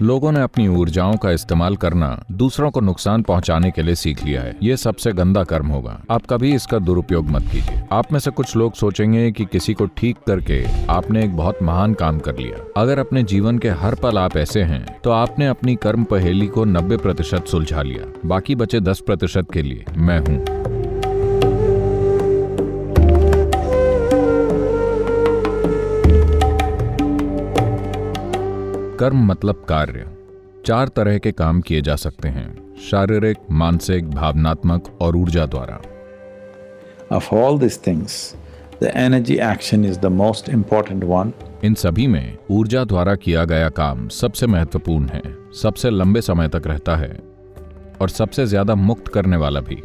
लोगों ने अपनी ऊर्जाओं का इस्तेमाल करना दूसरों को नुकसान पहुंचाने के लिए सीख लिया है। ये सबसे गंदा कर्म होगा। आप कभी इसका दुरुपयोग मत कीजिए। आप में से कुछ लोग सोचेंगे कि किसी को ठीक करके आपने एक बहुत महान काम कर लिया। अगर अपने जीवन के हर पल आप ऐसे हैं तो आपने अपनी कर्म पहेली को 90% सुलझा लिया। बाकी बचे 10% के लिए मैं हूं। कर्म मतलब कार्य। 4 तरह के काम किए जा सकते हैं: शारीरिक, मानसिक, भावनात्मक और ऊर्जा द्वारा। Of all these things, the energy action is the most important one. इन सभी में ऊर्जा द्वारा किया गया काम सबसे महत्वपूर्ण है, सबसे लंबे समय तक रहता है और सबसे ज्यादा मुक्त करने वाला भी,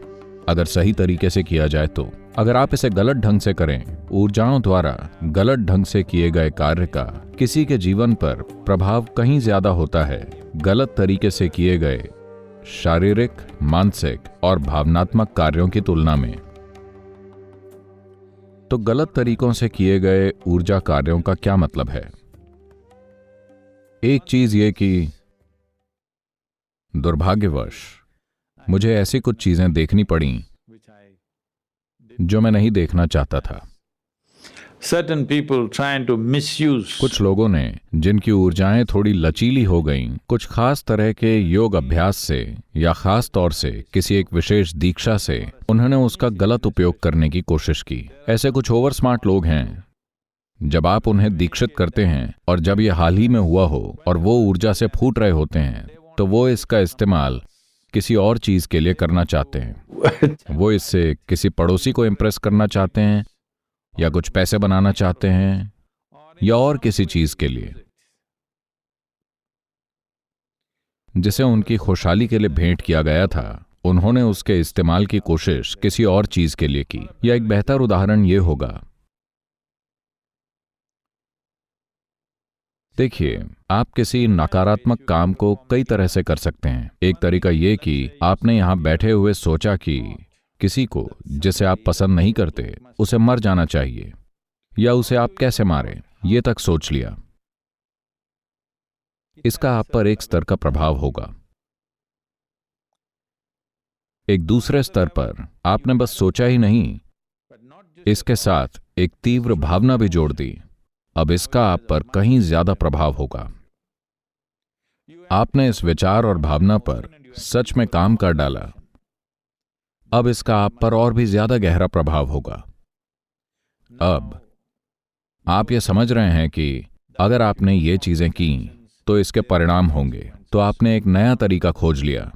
अगर सही तरीके से किया जाए तो। अगर आप इसे गलत ढंग से करें, ऊर्जाओं द्वारा गलत ढंग से किए गए कार्य का किसी के जीवन पर प्रभाव कहीं ज्यादा होता है गलत तरीके से किए गए शारीरिक, मानसिक और भावनात्मक कार्यों की तुलना में। तो गलत तरीकों से किए गए ऊर्जा कार्यों का क्या मतलब है? एक चीज ये कि दुर्भाग्यवश मुझे ऐसी कुछ चीजें देखनी पड़ी जो मैं नहीं देखना चाहता था। Certain people trying to misuse. कुछ लोगों ने, जिनकी ऊर्जाएं थोड़ी लचीली हो गईं, कुछ खास तरह के योग अभ्यास से या खास तौर से किसी एक विशेष दीक्षा से उन्होंने उसका गलत उपयोग करने की कोशिश की। ऐसे कुछ ओवर स्मार्ट लोग हैं। जब आप उन्हें दीक्षित करते हैं और जब ये हाल ही में हुआ हो और वो ऊर्जा से फूट रहे होते हैं, तो वो इसका इस्तेमाल किसी और चीज के लिए करना चाहते हैं। वो इससे किसी पड़ोसी को इम्प्रेस करना चाहते हैं या कुछ पैसे बनाना चाहते हैं या और किसी चीज के लिए जिसे उनकी खुशहाली के लिए भेंट किया गया था। उन्होंने उसके इस्तेमाल की कोशिश किसी और चीज के लिए की। या एक बेहतर उदाहरण ये होगा, देखिए, आप किसी नकारात्मक काम को कई तरह से कर सकते हैं। एक तरीका ये कि आपने यहां बैठे हुए सोचा कि किसी को जिसे आप पसंद नहीं करते उसे मर जाना चाहिए या उसे आप कैसे मारें, ये तक सोच लिया। इसका आप पर एक स्तर का प्रभाव होगा। एक दूसरे स्तर पर आपने बस सोचा ही नहीं, इसके साथ एक तीव्र भावना भी जोड़ दी। अब इसका आप पर कहीं ज्यादा प्रभाव होगा। आपने इस विचार और भावना पर सच में काम कर डाला। अब इसका आप पर और भी ज्यादा गहरा प्रभाव होगा। अब आप ये समझ रहे हैं कि अगर आपने ये चीजें की तो इसके परिणाम होंगे। तो आपने एक नया तरीका खोज लिया।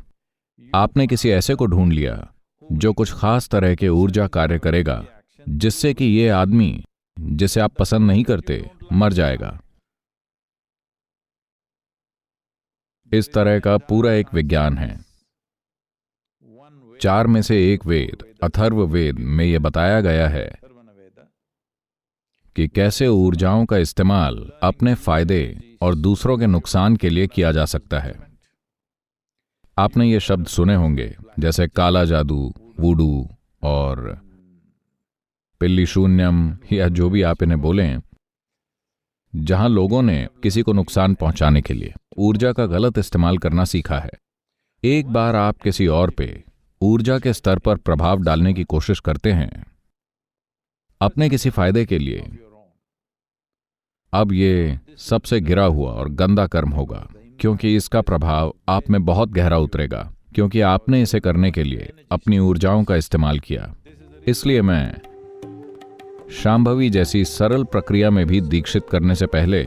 आपने किसी ऐसे को ढूंढ लिया जो कुछ खास तरह के ऊर्जा कार्य करेगा जिससे कि ये आदमी जिसे आप पसंद नहीं करते मर जाएगा। इस तरह का पूरा एक विज्ञान है। 4 में से एक वेद, अथर्ववेद में यह बताया गया है कि कैसे ऊर्जाओं का इस्तेमाल अपने फायदे और दूसरों के नुकसान के लिए किया जा सकता है। आपने ये शब्द सुने होंगे, जैसे काला जादू, वूडू और पिल्ली शून्यम या जो भी आप इन्हें बोलें, जहां लोगों ने किसी को नुकसान पहुंचाने के लिए ऊर्जा का गलत इस्तेमाल करना सीखा है। एक बार आप किसी और पे ऊर्जा के स्तर पर प्रभाव डालने की कोशिश करते हैं अपने किसी फायदे के लिए, अब ये सबसे गिरा हुआ और गंदा कर्म होगा, क्योंकि इसका प्रभाव आप में बहुत गहरा उतरेगा, क्योंकि आपने इसे करने के लिए अपनी ऊर्जाओं का इस्तेमाल किया। इसलिए मैं शांभवी जैसी सरल प्रक्रिया में भी दीक्षित करने से पहले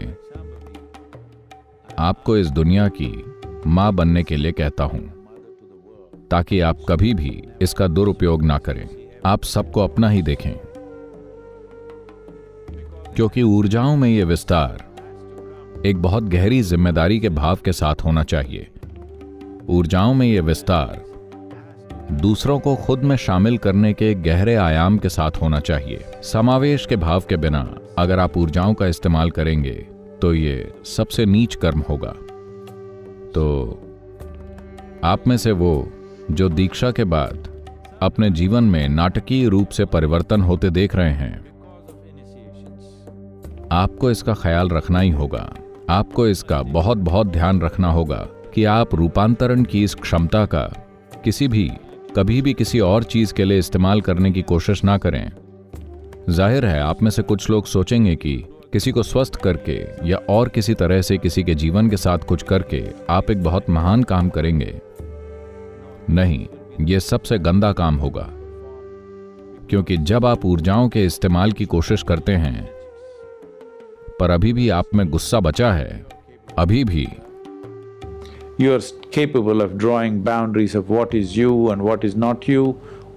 आपको इस दुनिया की मां बनने के लिए कहता हूं, ताकि आप कभी भी इसका दुरुपयोग ना करें। आप सबको अपना ही देखें, क्योंकि ऊर्जाओं में यह विस्तार एक बहुत गहरी जिम्मेदारी के भाव के साथ होना चाहिए। ऊर्जाओं में यह विस्तार दूसरों को खुद में शामिल करने के गहरे आयाम के साथ होना चाहिए। समावेश के भाव के बिना अगर आप ऊर्जाओं का इस्तेमाल करेंगे तो ये सबसे नीच कर्म होगा। तो आप में से वो जो दीक्षा के बाद अपने जीवन में नाटकीय रूप से परिवर्तन होते देख रहे हैं, आपको इसका ख्याल रखना ही होगा। आपको इसका बहुत बहुत ध्यान रखना होगा कि आप रूपांतरण की इस क्षमता का कभी भी किसी और चीज के लिए इस्तेमाल करने की कोशिश ना करें। जाहिर है आप में से कुछ लोग सोचेंगे कि किसी को स्वस्थ करके या और किसी तरह से किसी के जीवन के साथ कुछ करके आप एक बहुत महान काम करेंगे। नहीं, यह सबसे गंदा काम होगा, क्योंकि जब आप ऊर्जाओं के इस्तेमाल की कोशिश करते हैं पर अभी भी आप में गुस्सा बचा है, अभी भी You are capable of drawing boundaries of what is you and what is not you,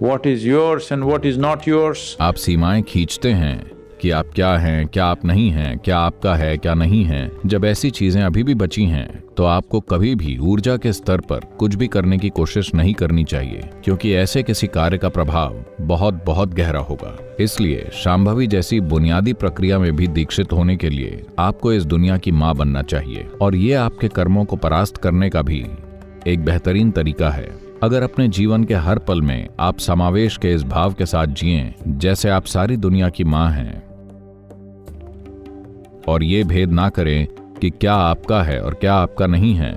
what is yours and what is not yours. आप सीमाएं खींचते हैं कि आप क्या हैं, क्या आप नहीं हैं, क्या आपका है, क्या नहीं है। जब ऐसी चीजें अभी भी बची हैं तो आपको कभी भी ऊर्जा के स्तर पर कुछ भी करने की कोशिश नहीं करनी चाहिए, क्योंकि ऐसे किसी कार्य का प्रभाव बहुत बहुत गहरा होगा। इसलिए शांभवी जैसी बुनियादी प्रक्रिया में भी दीक्षित होने के लिए आपको इस दुनिया की मां बनना चाहिए, और ये आपके कर्मों को परास्त करने का भी एक बेहतरीन तरीका है। अगर अपने जीवन के हर पल में आप समावेश के इस भाव के साथ जिएं जैसे आप सारी दुनिया की मां हैं, और ये भेद ना करें कि क्या आपका है और क्या आपका नहीं है।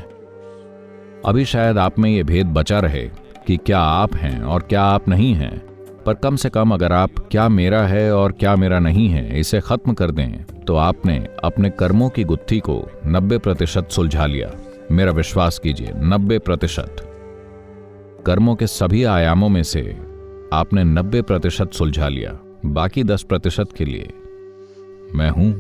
अभी शायद आप में ये भेद बचा रहे कि क्या आप हैं और क्या आप नहीं हैं, पर कम से कम अगर आप क्या मेरा है और क्या मेरा नहीं है इसे खत्म कर दें तो आपने अपने कर्मों की गुत्थी को 90% सुलझा लिया। मेरा विश्वास कीजिए, 90%। कर्मों के सभी आयामों में से आपने 90% सुलझा लिया। बाकी 10% के लिए मैं हूं।